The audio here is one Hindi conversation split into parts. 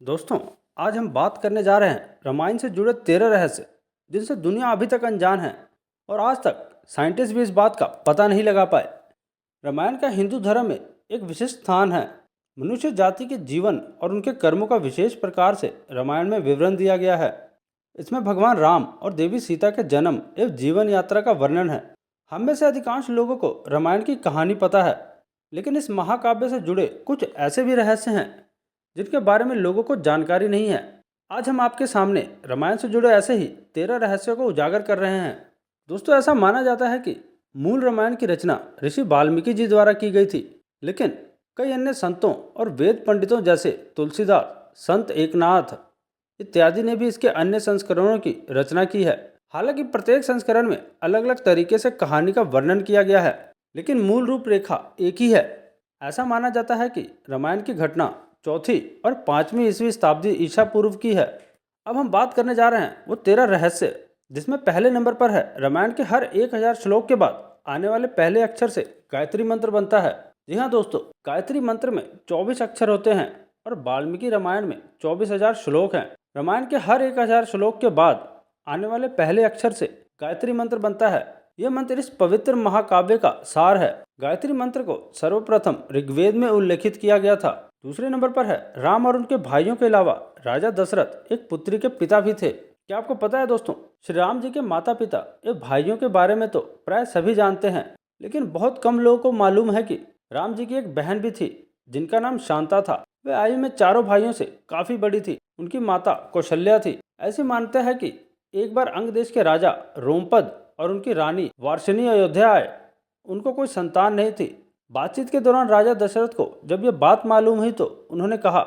दोस्तों, आज हम बात करने जा रहे हैं रामायण से जुड़े 13 रहस्य जिनसे दुनिया अभी तक अनजान है और आज तक साइंटिस्ट भी इस बात का पता नहीं लगा पाए। रामायण का हिंदू धर्म में एक विशिष्ट स्थान है। मनुष्य जाति के जीवन और उनके कर्मों का विशेष प्रकार से रामायण में विवरण दिया गया है। इसमें भगवान राम और देवी सीता के जन्म एवं जीवन यात्रा का वर्णन है। हम में से अधिकांश लोगों को रामायण की कहानी पता है, लेकिन इस महाकाव्य से जुड़े कुछ ऐसे भी रहस्य हैं जिनके बारे में लोगों को जानकारी नहीं है। आज हम आपके सामने रामायण से जुड़े ऐसे ही 13 रहस्यों को उजागर कर रहे हैं। दोस्तों, ऐसा माना जाता है कि मूल रामायण की रचना ऋषि वाल्मीकि जी द्वारा की गई थी, लेकिन कई अन्य संतों और वेद पंडितों जैसे तुलसीदास, संत एकनाथ इत्यादि ने भी इसके अन्य संस्करणों की रचना की है। हालांकि प्रत्येक संस्करण में अलग अलग तरीके से कहानी का वर्णन किया गया है, लेकिन मूल रूपरेखा एक ही है। ऐसा माना जाता है कि रामायण की घटना चौथी और 5वीं ईस्वी शताब्दी ईसा पूर्व की है। अब हम बात करने जा रहे हैं वो 13 रहस्य, जिसमें पहले नंबर पर है रामायण के हर 1000 श्लोक के बाद आने वाले पहले अक्षर से गायत्री मंत्र बनता है। जी हाँ दोस्तों, गायत्री मंत्र में 24 अक्षर होते हैं और वाल्मीकि रामायण में 24,000 श्लोक हैं। रामायण के हर 1000 श्लोक के बाद आने वाले पहले अक्षर से गायत्री मंत्र बनता है। यह मंत्र इस पवित्र महाकाव्य का सार है। गायत्री मंत्र को सर्वप्रथम ऋग्वेद में उल्लेखित किया गया था। दूसरे नंबर पर है राम और उनके भाइयों के अलावा राजा दशरथ एक पुत्री के पिता भी थे। क्या आपको पता है दोस्तों, श्री राम जी के माता पिता एवं भाइयों के बारे में तो प्राय सभी जानते हैं, लेकिन बहुत कम लोगों को मालूम है कि राम जी की एक बहन भी थी जिनका नाम शांता था। वे आयु में चारों भाइयों से काफी बड़ी थी। उनकी माता कौशल्या थी। ऐसी मानते हैं कि एक बार अंग देश के राजा रोमपद और उनकी रानी वार्ष्णी अयोध्या आए। उनको कोई संतान नहीं थी। बातचीत के दौरान राजा दशरथ को जब यह बात मालूम हुई तो उन्होंने कहा,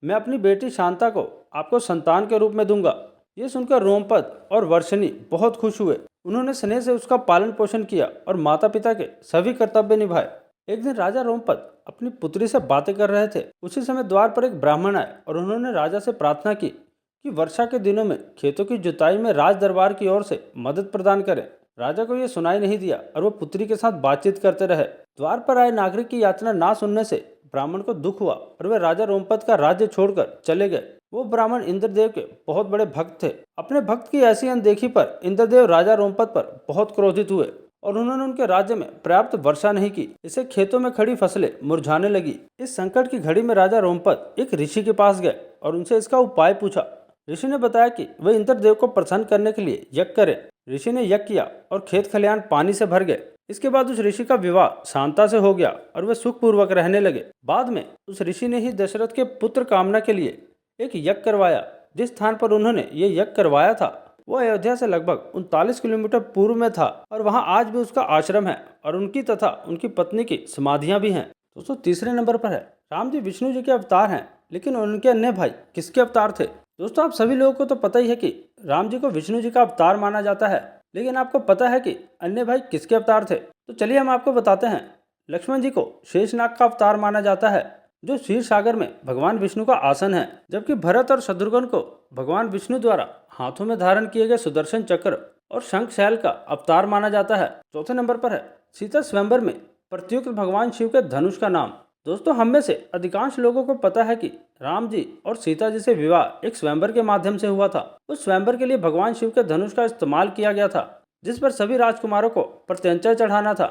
मैं अपनी बेटी शांता को आपको संतान के रूप में दूंगा। ये सुनकर रोमपद और वर्षिणी बहुत खुश हुए। उन्होंने स्नेह से उसका पालन पोषण किया और माता पिता के सभी कर्तव्य निभाए। एक दिन राजा रोमपद अपनी पुत्री से बातें कर रहे थे। उसी समय द्वार पर एक ब्राह्मण आए और उन्होंने राजा से प्रार्थना की कि वर्षा के दिनों में खेतों की जुताई में राज दरबार की ओर से मदद प्रदान करें। राजा को यह सुनाई नहीं दिया और वो पुत्री के साथ बातचीत करते रहे। द्वार पर आए नागरिक की याचना ना सुनने से ब्राह्मण को दुख हुआ और वे राजा रोमपद का राज्य छोड़कर चले गए। वो ब्राह्मण इंद्रदेव के बहुत बड़े भक्त थे। अपने भक्त की ऐसी अनदेखी पर इंद्रदेव राजा रोमपद पर बहुत क्रोधित हुए और उन्होंने उनके राज्य में पर्याप्त वर्षा नहीं की। इससे खेतों में खड़ी फसलें मुरझाने लगी। इस संकट की घड़ी में राजा रोमपद एक ऋषि के पास गए और उनसे इसका उपाय पूछा। ऋषि ने बताया कि वे इंद्रदेव को प्रसन्न करने के लिए यज्ञ करें। ऋषि ने यज्ञ किया और खेत खलिहान पानी से भर गए। इसके बाद उस ऋषि का विवाह शांता से हो गया और वे सुखपूर्वक रहने लगे। बाद में उस ऋषि ने ही दशरथ के पुत्र कामना के लिए एक यज्ञ करवाया। जिस स्थान पर उन्होंने ये यज्ञ करवाया था वो अयोध्या से लगभग 39 किलोमीटर पूर्व में था और वहाँ आज भी उसका आश्रम है और उनकी तथा उनकी पत्नी की समाधियां भी हैं। दोस्तों, तीसरे नंबर पर है राम जी विष्णु जी के अवतार हैं, लेकिन उनके अन्य भाई किसके अवतार थे? दोस्तों, आप सभी लोगों को तो पता ही है कि राम जी को विष्णु जी का अवतार माना जाता है, लेकिन आपको पता है कि अन्य भाई किसके अवतार थे? तो चलिए हम आपको बताते हैं। लक्ष्मण जी को शेषनाग का अवतार माना जाता है, जो क्षीर सागर में भगवान विष्णु का आसन है, जबकि भरत और शत्रुघ्न को भगवान विष्णु द्वारा हाथों में धारण किए गए सुदर्शन चक्र और शंख शैल का अवतार माना जाता है। चौथे नंबर पर है सीता स्वयंवर में प्रत्युक्त भगवान शिव के धनुष का नाम। दोस्तों, हम में से अधिकांश लोगों को पता है कि राम जी और सीता जी से विवाह एक स्वयंवर के माध्यम से हुआ था। उस स्वयंवर के लिए भगवान शिव के धनुष का इस्तेमाल किया गया था, जिस पर सभी राजकुमारों को प्रत्यंचा चढ़ाना था।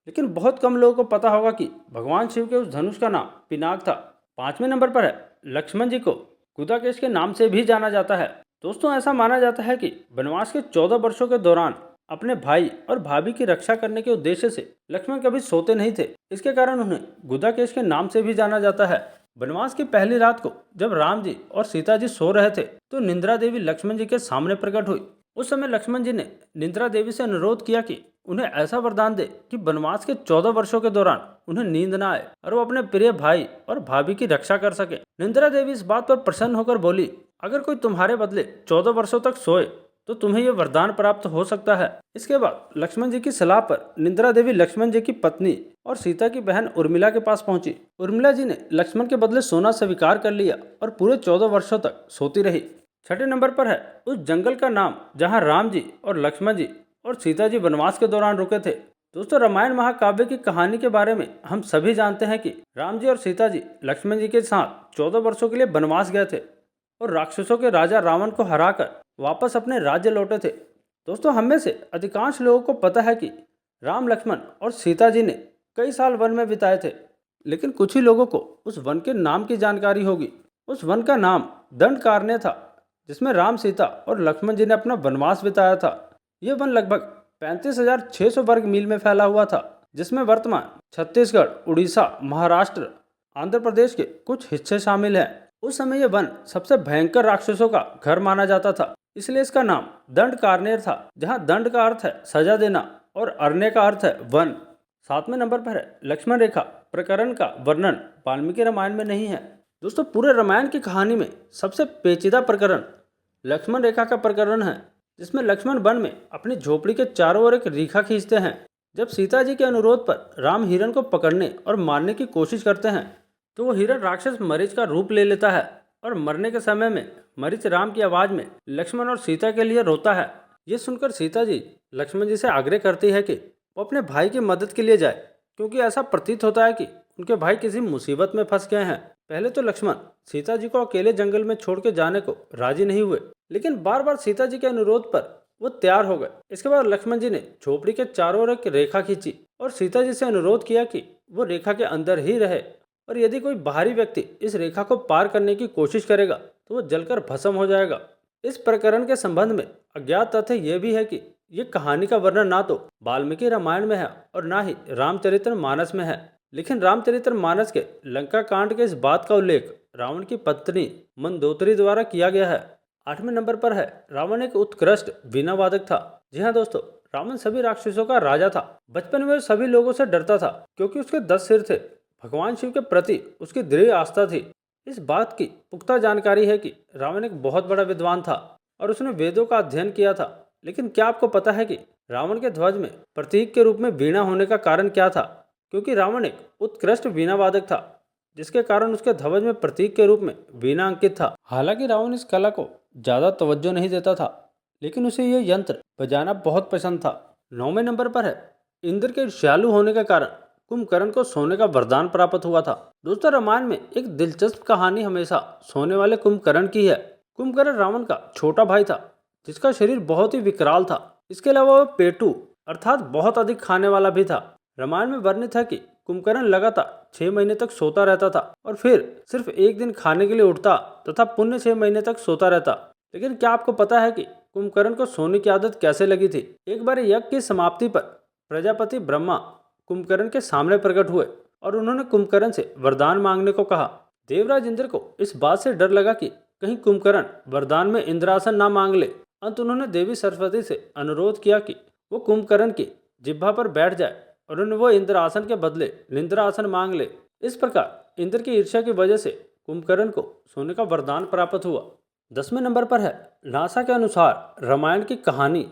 लेकिन बहुत कम लोगों को पता होगा कि भगवान शिव के उस धनुष का नाम पिनाक था। 5वें नंबर पर है लक्ष्मण जी को गुदाकेश के नाम से भी जाना जाता है। दोस्तों, ऐसा माना जाता है कि वनवास के 14 वर्षों के दौरान अपने भाई और भाभी की रक्षा करने के उद्देश्य से लक्ष्मण कभी सोते नहीं थे। इसके कारण उन्हें गुदाकेश के नाम से भी जाना जाता है। वनवास की पहली रात को जब राम जी और सीता जी सो रहे थे तो निंद्रा देवी लक्ष्मण जी के सामने प्रकट हुई। उस समय लक्ष्मण जी ने निंद्रा देवी से अनुरोध किया कि उन्हें ऐसा वरदान दे कि वनवास के 14 वर्षों के दौरान उन्हें नींद न आए और वो अपने प्रिय भाई और भाभी की रक्षा कर सके। निंद्रा देवी इस बात पर प्रसन्न होकर बोली, अगर कोई तुम्हारे बदले 14 वर्षों तक सोए तो तुम्हें यह वरदान प्राप्त हो सकता है। इसके बाद लक्ष्मण जी की सलाह पर निंद्रा देवी लक्ष्मण जी की पत्नी और सीता की बहन उर्मिला के पास पहुंची। उर्मिला जी ने लक्ष्मण के बदले सोना स्वीकार कर लिया और पूरे 14 वर्षों तक सोती रही। 6ठे नंबर पर है उस जंगल का नाम जहां राम जी और लक्ष्मण जी और सीता जी वनवास के दौरान रुके थे। दोस्तों, रामायण महाकाव्य की कहानी के बारे में हम सभी जानते हैं कि राम जी और सीता जी लक्ष्मण जी के साथ 14 वर्षों के लिए वनवास गए थे और राक्षसों के राजा रावण को हराकर वापस अपने राज्य लौटे थे। दोस्तों, हम में से अधिकांश लोगों को पता है कि राम, लक्ष्मण और सीता जी ने कई साल वन में बिताए थे, लेकिन कुछ ही लोगों को उस वन के नाम की जानकारी होगी। उस वन का नाम दंडकारण्य था, जिसमें राम, सीता और लक्ष्मण जी ने अपना वनवास बिताया था। यह वन लगभग 35,600 वर्ग मील में फैला हुआ था, जिसमें वर्तमान छत्तीसगढ़, उड़ीसा, महाराष्ट्र, आंध्र प्रदेश के कुछ हिस्से शामिल हैं। उस समय यह वन सबसे भयंकर राक्षसों का घर माना जाता था, इसलिए इसका नाम दंडकारण्य था, जहां दंड का अर्थ है सजा देना और अरण्य का अर्थ है वन। 7वें नंबर पर है लक्ष्मण रेखा प्रकरण का वर्णन वाल्मीकि रामायण में नहीं है। दोस्तों, पूरे रामायण की कहानी में सबसे पेचीदा प्रकरण लक्ष्मण रेखा का प्रकरण है, जिसमें लक्ष्मण वन में अपनी झोपड़ी के चारों ओर एक रेखा खींचते हैं। जब सीता जी के अनुरोध पर राम हिरण को पकड़ने और मारने की कोशिश करते हैं, तो वो हिरण राक्षस मरीच का रूप ले लेता है और मरने के समय में मरीच राम की आवाज में लक्ष्मण और सीता के लिए रोता है। ये सुनकर सीता जी लक्ष्मण जी से आग्रह करती है कि वो अपने भाई की मदद के लिए जाए, क्योंकि ऐसा प्रतीत होता है कि उनके भाई किसी मुसीबत में फंस गए हैं। पहले तो लक्ष्मण सीता जी को अकेले जंगल में छोड़ के जाने को राजी नहीं हुए, लेकिन बार बार सीता जी के अनुरोध पर वो तैयार हो गए। इसके बाद लक्ष्मण जी ने झोपड़ी के चारों ओर एक रेखा खींची और सीता जी से अनुरोध किया कि वो रेखा के अंदर ही रहे, और यदि कोई बाहरी व्यक्ति इस रेखा को पार करने की कोशिश करेगा तो वो जलकर भस्म हो जाएगा। इस प्रकरण के संबंध में अज्ञात तथ्य यह भी है कि ये कहानी का वर्णन ना तो वाल्मीकि रामायण में है और ना ही रामचरितमानस में है, लेकिन रामचरितमानस के लंका कांड के इस बात का उल्लेख रावण की पत्नी मंदोदरी द्वारा किया गया है। 8वें नंबर पर है रावण एक उत्कृष्ट वीणा वादक था। जी हाँ दोस्तों, रावण सभी राक्षसों का राजा था। बचपन में सभी लोगों से डरता था, क्योंकि उसके 10 सिर थे। भगवान शिव के प्रति उसकी दृढ़ आस्था थी। इस बात की पुख्ता जानकारी है कि रावण एक बहुत बड़ा विद्वान था और उसने वेदों का अध्ययन किया था। लेकिन क्या आपको पता है कि रावण के ध्वज में प्रतीक के रूप में वीणा होने का कारण क्या था? क्योंकि रावण एक उत्कृष्ट वीणा वादक था, जिसके कारण उसके ध्वज में प्रतीक के रूप में वीणा अंकित था। हालांकि रावण इस कला को ज्यादा तवज्जो नहीं देता था, लेकिन उसे यह यंत्र बजाना बहुत पसंद था। 9वें नंबर पर है इंद्र के ईर्ष्यालु होने के कारण कुंभकर्ण को सोने का वरदान प्राप्त हुआ था। दोस्तों, रामायण में एक दिलचस्प कहानी हमेशा सोने वाले कुंभकर्ण की है। कुंभकर्ण रावण का छोटा भाई था, जिसका शरीर बहुत ही विकराल था। इसके अलावा वह पेटू अर्थात बहुत अधिक खाने वाला भी था। रामायण में वर्णित है कि कुंभकर्ण लगातार 6 महीने तक सोता रहता था और फिर सिर्फ एक दिन खाने के लिए उठता तथा पुण्य 6 महीने तक सोता रहता। लेकिन क्या आपको पता है कि कुंभकर्ण को सोने की आदत कैसे लगी थी? एक बार यज्ञ की समाप्ति पर प्रजापति ब्रह्मा कुंभकर्ण के सामने प्रकट हुए और उन्होंने कुंभकर्ण से वरदान मांगने को कहा। देवराज इंद्र को इस बात से डर लगा कि कहीं कुंभकर्ण वरदान में इंद्रासन ना मांग ले। अंत उन्होंने देवी सरस्वती से अनुरोध किया कि वो कुंभकर्ण की जिह्वा पर बैठ जाए और उन्हें वो इंद्रासन के बदले निंद्रासन मांग ले। इस प्रकार इंद्र की ईर्ष्या की वजह से कुंभकर्ण को सोने का वरदान प्राप्त हुआ। 10वें नंबर पर है नासा के अनुसार रामायण की कहानी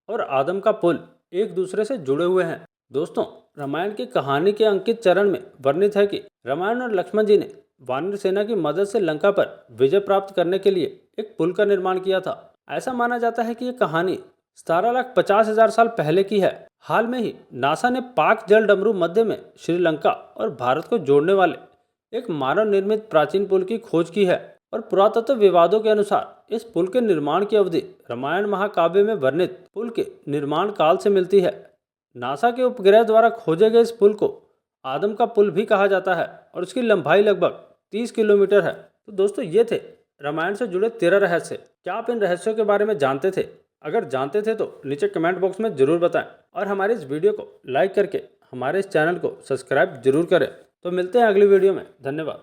और आदम का पुल एक दूसरे से जुड़े हुए हैं। दोस्तों, रामायण की कहानी के अंकित चरण में वर्णित है कि रामायण और लक्ष्मण जी ने वानर सेना की मदद से लंका पर विजय प्राप्त करने के लिए एक पुल का निर्माण किया था। ऐसा माना जाता है कि यह कहानी 17,50,000 साल पहले की है। हाल में ही नासा ने पाक जल डमरू मध्य में श्रीलंका और भारत को जोड़ने वाले एक मानव निर्मित प्राचीन पुल की खोज की है और पुरातत्व विवादों के अनुसार इस पुल के निर्माण की अवधि रामायण महाकाव्य में वर्णित पुल के निर्माण काल से मिलती है। नासा के उपग्रह द्वारा खोजे गए इस पुल को आदम का पुल भी कहा जाता है और उसकी लंबाई लगभग 30 किलोमीटर है। तो दोस्तों, ये थे रामायण से जुड़े 13 रहस्य। क्या आप इन रहस्यों के बारे में जानते थे? अगर जानते थे तो नीचे कमेंट बॉक्स में जरूर बताएं और हमारे इस वीडियो को लाइक करके हमारे इस चैनल को सब्सक्राइब जरूर करें। तो मिलते हैं अगली वीडियो में। धन्यवाद।